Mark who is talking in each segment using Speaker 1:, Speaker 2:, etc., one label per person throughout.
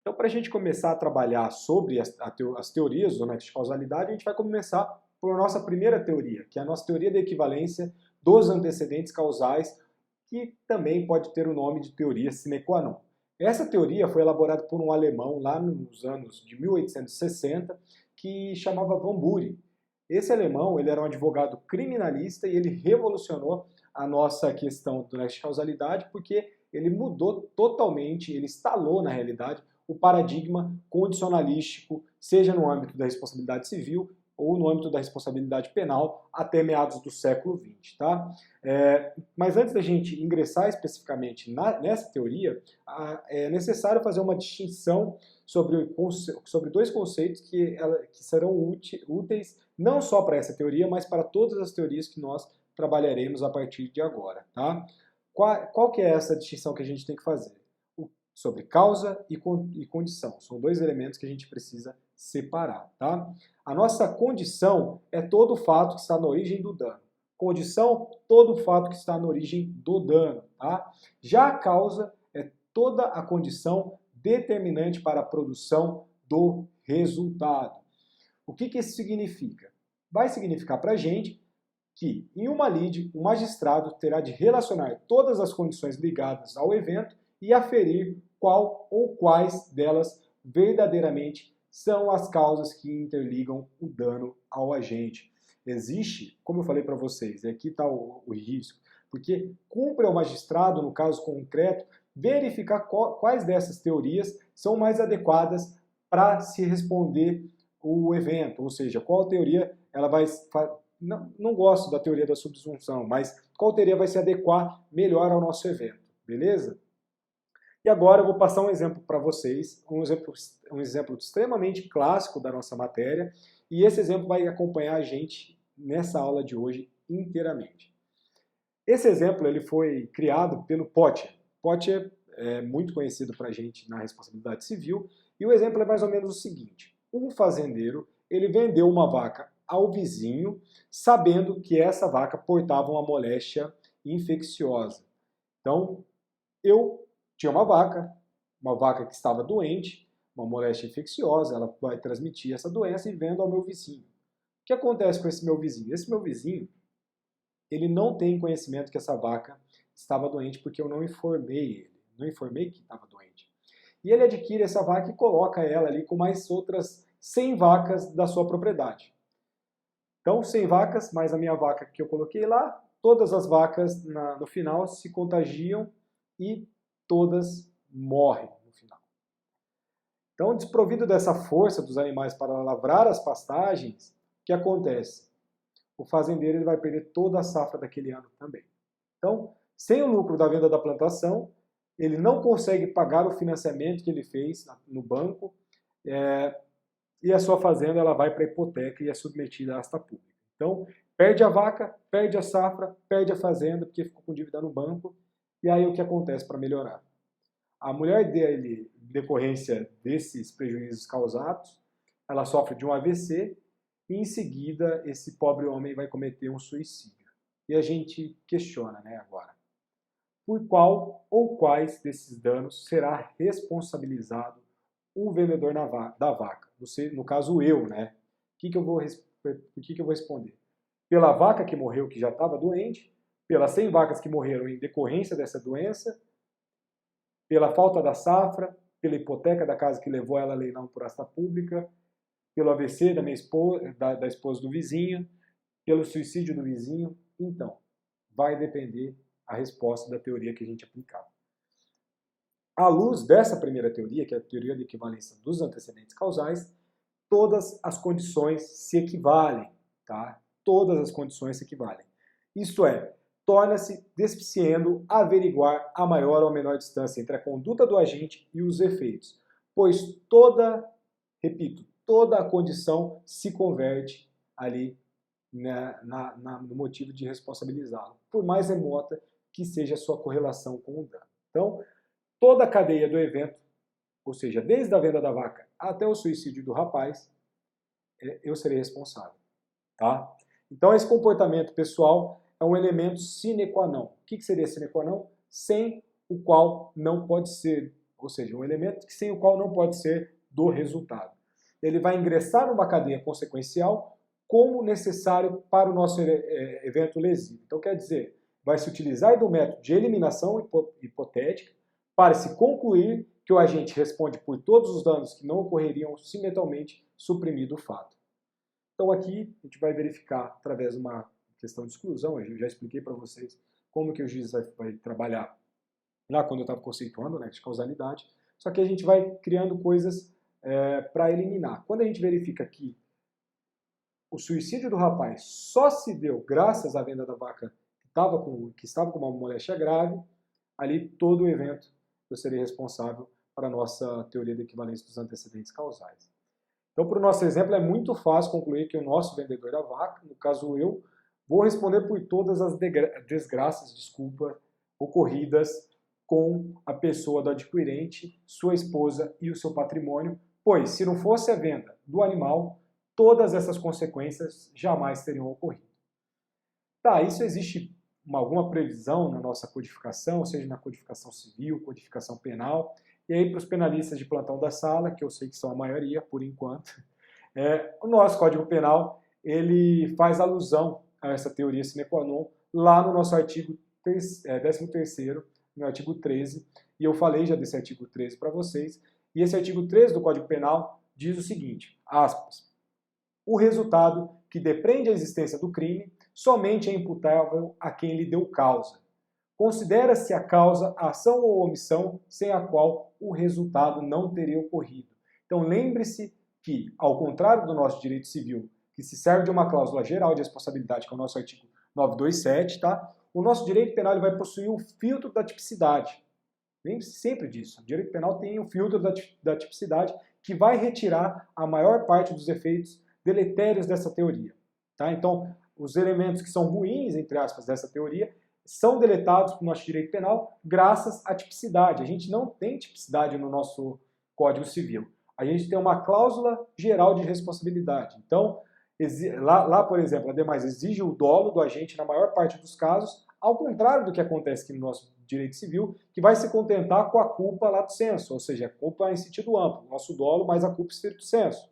Speaker 1: Então, para a gente começar a trabalhar sobre as teorias do nexo de causalidade, a gente vai começar por nossa primeira teoria, que é a nossa teoria da equivalência dos antecedentes causais, que também pode ter o nome de teoria sine qua non. Essa teoria foi elaborada por um alemão lá nos anos de 1860, que chamava Van Buren. Esse alemão, ele era um advogado criminalista e ele revolucionou a nossa questão do nexo de causalidade, porque ele mudou totalmente, ele instalou na realidade o paradigma condicionalístico, seja no âmbito da responsabilidade civil ou no âmbito da responsabilidade penal, até meados do século XX. Tá? Mas antes da gente ingressar especificamente nessa teoria, é necessário fazer uma distinção sobre dois conceitos que serão úteis não só para essa teoria, mas para todas as teorias que nós trabalharemos a partir de agora. Tá? Qual que é essa distinção que a gente tem que fazer? Sobre causa e condição. São dois elementos que a gente precisa separar. Tá? A nossa condição é todo o fato que está na origem do dano. Condição, todo o fato que está na origem do dano. Tá? Já a causa é toda a condição determinante para a produção do resultado. O que isso significa? Vai significar para a gente que, em uma lide, o magistrado terá de relacionar todas as condições ligadas ao evento e aferir qual ou quais delas verdadeiramente são as causas que interligam o dano ao agente. Existe, como eu falei para vocês, aqui está o risco, porque cumpre ao magistrado, no caso concreto, verificar quais dessas teorias são mais adequadas para se responder o evento, ou seja, qual teoria ela vai... Não gosto da teoria da subsunção, mas qual teoria vai se adequar melhor ao nosso evento, beleza? E agora eu vou passar um exemplo para vocês, um exemplo extremamente clássico da nossa matéria, e esse exemplo vai acompanhar a gente nessa aula de hoje inteiramente. Esse exemplo ele foi criado pelo Pottier. Pottier é muito conhecido para a gente na responsabilidade civil, e o exemplo é mais ou menos o seguinte. Um fazendeiro ele vendeu uma vaca ao vizinho, sabendo que essa vaca portava uma moléstia infecciosa. Então, eu tinha uma vaca que estava doente, uma moléstia infecciosa, ela vai transmitir essa doença e vendo ao meu vizinho. O que acontece com esse meu vizinho? Esse meu vizinho, ele não tem conhecimento que essa vaca estava doente porque eu não informei ele, não informei que estava doente. E ele adquire essa vaca e coloca ela ali com mais outras 100 vacas da sua propriedade. Então, 100 vacas, mais a minha vaca que eu coloquei lá, todas as vacas no final se contagiam e todas morrem no final. Então, desprovido dessa força dos animais para lavrar as pastagens, o que acontece? O fazendeiro ele vai perder toda a safra daquele ano também. Então, sem o lucro da venda da plantação, ele não consegue pagar o financiamento que ele fez no banco, e a sua fazenda ela vai para a hipoteca e é submetida à asta pública. Então, perde a vaca, perde a safra, perde a fazenda, porque ficou com dívida no banco, e aí o que acontece para melhorar? A mulher dele, em decorrência desses prejuízos causados, ela sofre de um AVC e em seguida esse pobre homem vai cometer um suicídio. E a gente questiona, né, agora, por qual ou quais desses danos será responsabilizado o vendedor da vaca? No caso eu, né? O que eu vou responder? Pela vaca que morreu, que já estava doente, pelas 100 vacas que morreram em decorrência dessa doença, pela falta da safra, pela hipoteca da casa que levou ela a leilão por asta pública, pelo AVC da minha esposa, da esposa do vizinho, pelo suicídio do vizinho. Então, vai depender a resposta da teoria que a gente aplicar. À luz dessa primeira teoria, que é a teoria da equivalência dos antecedentes causais, todas as condições se equivalem, tá? Todas as condições se equivalem. Isto é, torna-se despiciendo averiguar a maior ou menor distância entre a conduta do agente e os efeitos, pois repito, toda a condição se converte ali no motivo de responsabilizá-lo, por mais remota que seja a sua correlação com o dano. Então, toda a cadeia do evento, ou seja, desde a venda da vaca até o suicídio do rapaz, eu serei responsável. Tá? Então, esse comportamento pessoal é um elemento sine qua non. O que seria sine qua non? Sem o qual não pode ser ou seja, um elemento sem o qual não pode ser do resultado. Ele vai ingressar numa cadeia consequencial como necessário para o nosso evento lesivo. Então, quer dizer, vai se utilizar do método de eliminação hipotética para se concluir que o agente responde por todos os danos que não ocorreriam se mentalmente suprimido o fato. Então, aqui a gente vai verificar através de uma questão de exclusão. Eu já expliquei para vocês como que o juiz vai trabalhar lá quando eu estava conceituando, né, de causalidade. Só que a gente vai criando coisas para eliminar. Quando a gente verifica que o suicídio do rapaz só se deu graças à venda da vaca que estava com uma moléstia grave, ali todo o evento eu serei responsável para a nossa teoria da equivalência dos antecedentes causais. Então, para o nosso exemplo, é muito fácil concluir que o nosso vendedor da vaca, no caso eu, vou responder por todas as desgraças, ocorridas com a pessoa do adquirente, sua esposa e o seu patrimônio, pois, se não fosse a venda do animal, todas essas consequências jamais teriam ocorrido. Tá, isso existe alguma previsão na nossa codificação, seja na codificação civil, codificação penal, e aí para os penalistas de plantão da sala, que eu sei que são a maioria por enquanto, o nosso Código Penal ele faz alusão a essa teoria sine qua non lá no nosso artigo 13º, no artigo 13, e eu falei já desse artigo 13 para vocês, e esse artigo 13 do Código Penal diz o seguinte, aspas, o resultado que depreende a existência do crime somente é imputável a quem lhe deu causa. Considera-se a causa a ação ou omissão sem a qual o resultado não teria ocorrido. Então lembre-se que, ao contrário do nosso direito civil, que se serve de uma cláusula geral de responsabilidade, que é o nosso artigo 927, tá? O nosso direito penal ele vai possuir o filtro da tipicidade. Lembre-se sempre disso. O direito penal tem o filtro da tipicidade que vai retirar a maior parte dos efeitos deletérios dessa teoria. Tá? Então, os elementos que são ruins, entre aspas, dessa teoria, são deletados para o nosso direito penal graças à tipicidade. A gente não tem tipicidade no nosso Código Civil. A gente tem uma cláusula geral de responsabilidade. Então, lá, por exemplo, a demais exige o dolo do agente na maior parte dos casos, ao contrário do que acontece aqui no nosso direito civil, que vai se contentar com a culpa lato sensu, ou seja, a culpa em sentido amplo, nosso dolo mais a culpa em stricto sensu.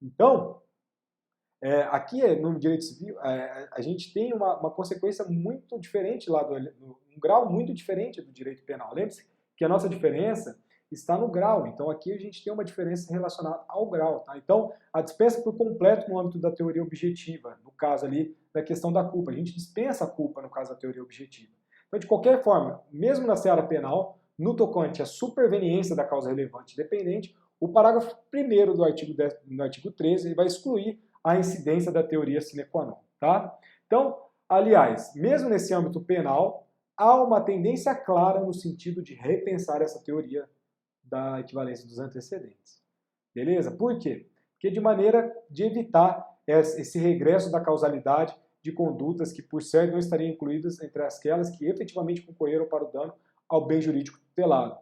Speaker 1: Então, aqui no direito civil, a gente tem uma consequência muito diferente lá, um grau muito diferente do direito penal. Lembre-se que a nossa diferença está no grau, então aqui a gente tem uma diferença relacionada ao grau. Tá? Então, a dispensa por completo no âmbito da teoria objetiva, no caso ali da questão da culpa. A gente dispensa a culpa no caso da teoria objetiva. Então, de qualquer forma, mesmo na seara penal, no tocante à superveniência da causa relevante e dependente, o parágrafo 1º do artigo 13 ele vai excluir a incidência da teoria sine qua non. Tá? Então, aliás, mesmo nesse âmbito penal, há uma tendência clara no sentido de repensar essa teoria da equivalência dos antecedentes. Beleza? Por quê? Porque de maneira de evitar esse regresso da causalidade de condutas que, por certo, não estariam incluídas entre aquelas que efetivamente concorreram para o dano ao bem jurídico tutelado.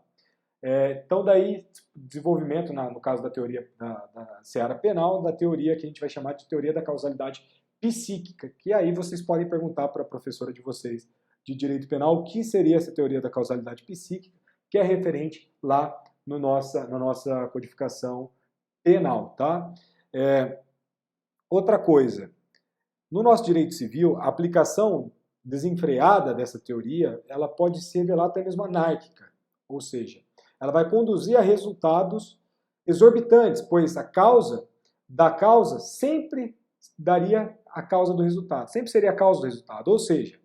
Speaker 1: Então, daí, desenvolvimento, no caso da teoria da seara penal, da teoria que a gente vai chamar de teoria da causalidade psíquica, que aí vocês podem perguntar para a professora de vocês de direito penal o que seria essa teoria da causalidade psíquica, que é referente lá na nossa codificação penal. Tá? Outra coisa, no nosso direito civil, a aplicação desenfreada dessa teoria, ela pode se revelar até mesmo anárquica, ou seja, ela vai conduzir a resultados exorbitantes, pois a causa da causa sempre daria a causa do resultado, sempre seria a causa do resultado, ou seja,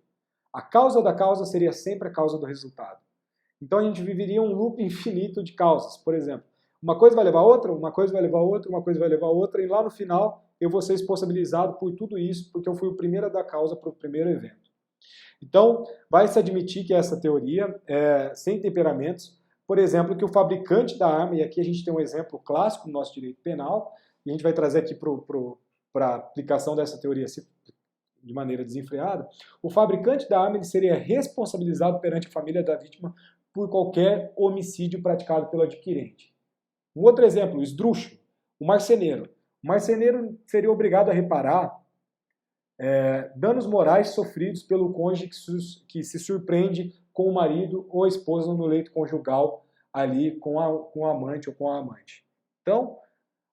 Speaker 1: a causa da causa seria sempre a causa do resultado. Então a gente viveria um loop infinito de causas, por exemplo, uma coisa vai levar a outra, uma coisa vai levar a outra, uma coisa vai levar a outra, e lá no final eu vou ser responsabilizado por tudo isso, porque eu fui o primeiro a dar causa para o primeiro evento. Então, vai se admitir que essa teoria é sem temperamentos, por exemplo, que o fabricante da arma, e aqui a gente tem um exemplo clássico no nosso direito penal, e a gente vai trazer aqui para a aplicação dessa teoria de maneira desenfreada, o fabricante da arma ele seria responsabilizado perante a família da vítima por qualquer homicídio praticado pelo adquirente. Um outro exemplo, o esdrúxulo, o marceneiro. O marceneiro seria obrigado a reparar danos morais sofridos pelo cônjuge que se surpreende com o marido ou a esposa no leito conjugal ali com o amante ou com a amante. Então,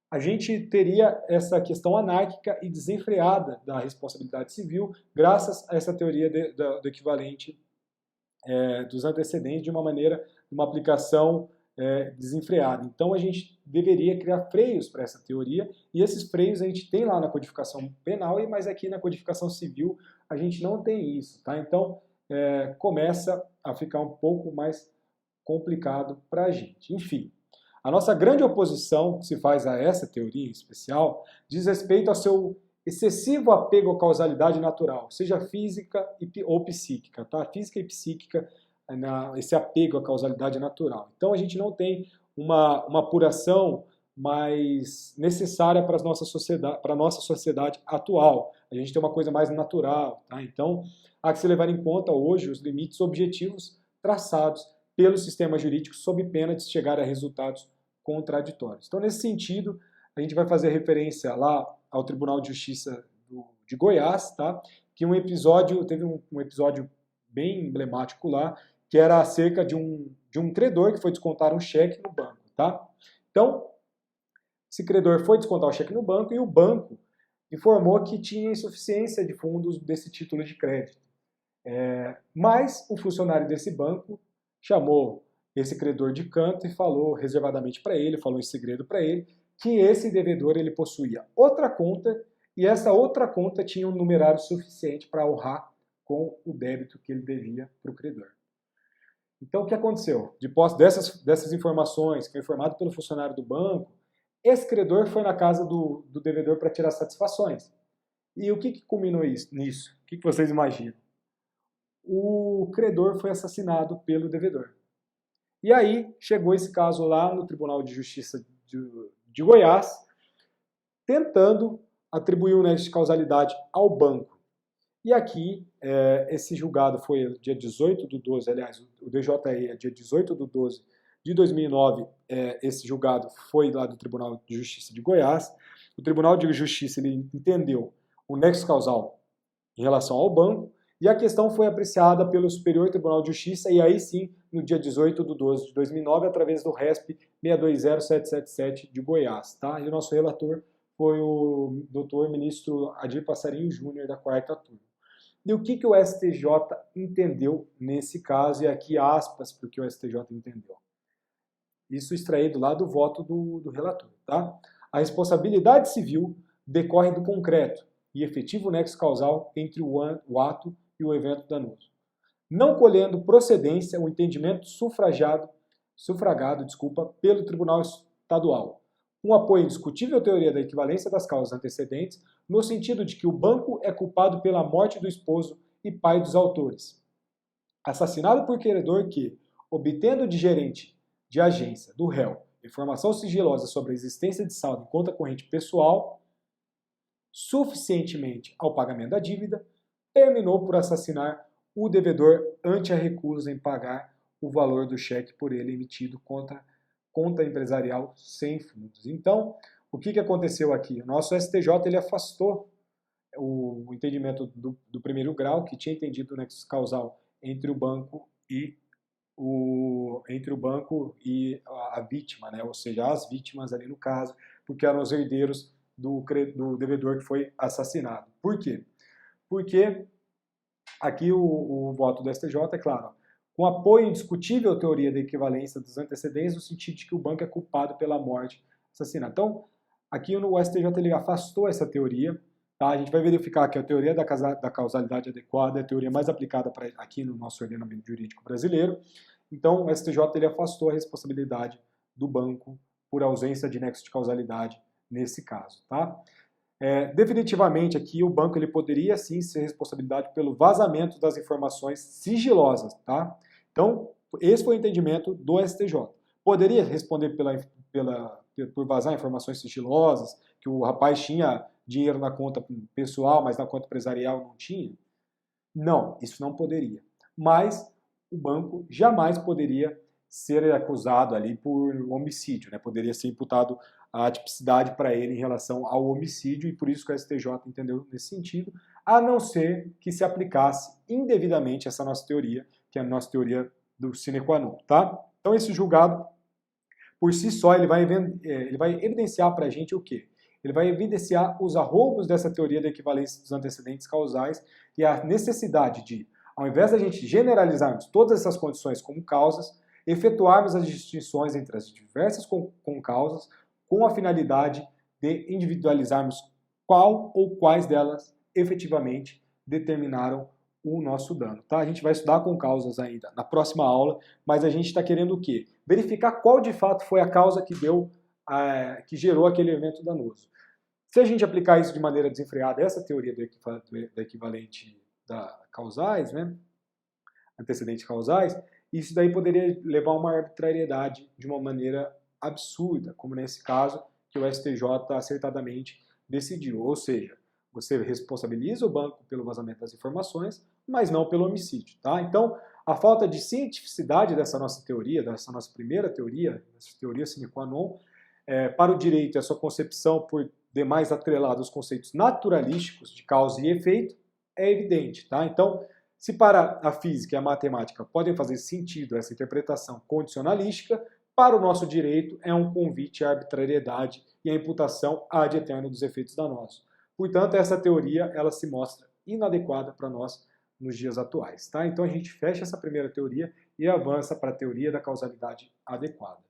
Speaker 1: a gente teria essa questão anárquica e desenfreada da responsabilidade civil graças a essa teoria do equivalente dos antecedentes de uma aplicação desenfreada. Então a gente deveria criar freios para essa teoria, e esses freios a gente tem lá na codificação penal, mas aqui na codificação civil a gente não tem isso, tá? Então começa a ficar um pouco mais complicado para a gente. Enfim, a nossa grande oposição que se faz a essa teoria em especial diz respeito ao seu excessivo apego à causalidade natural, seja física ou psíquica, tá? Física e psíquica, esse apego à causalidade natural. Então a gente não tem uma apuração mais necessária para a nossa sociedade atual. A gente tem uma coisa mais natural, tá? Então há que se levar em conta hoje os limites objetivos traçados pelo sistema jurídico sob pena de chegar a resultados contraditórios. Então, nesse sentido, a gente vai fazer referência lá ao Tribunal de Justiça de Goiás, tá? Que teve um episódio bem emblemático lá, que era acerca de um credor que foi descontar um cheque no banco, tá? Então, esse credor foi descontar o cheque no banco e o banco informou que tinha insuficiência de fundos desse título de crédito. Mas o funcionário desse banco chamou esse credor de canto e falou reservadamente para ele, falou em segredo para ele, que esse devedor ele possuía outra conta e essa outra conta tinha um numerário suficiente para honrar com o débito que ele devia para o credor. Então o que aconteceu? Depois dessas informações, que foi informado pelo funcionário do banco, esse credor foi na casa do devedor para tirar satisfações. E o que culminou nisso? O que vocês imaginam? O credor foi assassinado pelo devedor. E aí chegou esse caso lá no Tribunal de Justiça de Goiás, tentando atribuir o nexo de causalidade ao banco. E aqui, esse julgado foi dia 18/12, aliás, o DJE é dia 18/12 de 2009, esse julgado foi lá do Tribunal de Justiça de Goiás. O Tribunal de Justiça ele entendeu o nexo causal em relação ao banco, e a questão foi apreciada pelo Superior Tribunal de Justiça, e aí sim, no dia 18/12 de 2009, através do RESP 620777 de Goiás. Tá? E o nosso relator foi o doutor ministro Adir Passarinho Júnior, da 4ª turma. E o que o STJ entendeu nesse caso? E aqui aspas para o que o STJ entendeu. Isso extraído lá do voto do relator. Tá? A responsabilidade civil decorre do concreto e efetivo nexo causal entre o ato e o evento danoso, não colhendo procedência o entendimento sufragado pelo Tribunal Estadual, com apoio indiscutível à teoria da equivalência das causas antecedentes, no sentido de que o banco é culpado pela morte do esposo e pai dos autores, assassinado por credor que, obtendo de gerente de agência do réu informação sigilosa sobre a existência de saldo em conta corrente pessoal, suficientemente ao pagamento da dívida, terminou por assassinar o devedor ante a recusa em pagar o valor do cheque por ele emitido contra conta empresarial sem fundos. Então, o que aconteceu aqui? O nosso STJ ele afastou o entendimento do primeiro grau, que tinha entendido o nexo causal entre o banco e a vítima, né? Ou seja, as vítimas ali no caso, porque eram os herdeiros do devedor que foi assassinado. Por quê? Porque aqui o voto do STJ é claro, com apoio indiscutível à teoria da equivalência dos antecedentes, no sentido de que o banco é culpado pela morte assassinada. Então, aqui o STJ ele afastou essa teoria. Tá? A gente vai verificar que a teoria da causalidade adequada é a teoria mais aplicada aqui no nosso ordenamento jurídico brasileiro. Então, o STJ ele afastou a responsabilidade do banco por ausência de nexo de causalidade nesse caso. Tá? Definitivamente aqui o banco ele poderia sim ser responsabilidade pelo vazamento das informações sigilosas. Tá? Então, esse foi o entendimento do STJ. Poderia responder por vazar informações sigilosas, que o rapaz tinha dinheiro na conta pessoal, mas na conta empresarial não tinha? Não, isso não poderia. Mas o banco jamais poderia ser acusado ali por homicídio, né? Poderia ser imputado a tipicidade para ele em relação ao homicídio, e por isso que o STJ entendeu nesse sentido, a não ser que se aplicasse indevidamente essa nossa teoria, que é a nossa teoria do sine qua non, tá? Então esse julgado, por si só, ele vai evidenciar para a gente o quê? Ele vai evidenciar os arroubos dessa teoria da equivalência dos antecedentes causais e a necessidade de, ao invés da gente generalizarmos todas essas condições como causas, efetuarmos as distinções entre as diversas concausas com a finalidade de individualizarmos qual ou quais delas efetivamente determinaram o nosso dano. Tá? A gente vai estudar concausas ainda na próxima aula, mas a gente está querendo o quê? Verificar qual de fato foi a causa que gerou aquele evento danoso. Se a gente aplicar isso de maneira desenfreada, essa teoria da equivalente da causais, né, antecedentes causais, isso daí poderia levar a uma arbitrariedade de uma maneira absurda, como nesse caso que o STJ acertadamente decidiu. Ou seja, você responsabiliza o banco pelo vazamento das informações, mas não pelo homicídio. Tá? Então, a falta de cientificidade dessa nossa teoria, dessa nossa primeira teoria, essa teoria sine qua non, para o direito e a sua concepção por demais atrelada aos conceitos naturalísticos de causa e efeito, é evidente. Tá? Então, se para a física e a matemática podem fazer sentido essa interpretação condicionalística, para o nosso direito é um convite à arbitrariedade e à imputação ad eterno dos efeitos danosos. Portanto, essa teoria ela se mostra inadequada para nós nos dias atuais. Tá? Então a gente fecha essa primeira teoria e avança para a teoria da causalidade adequada.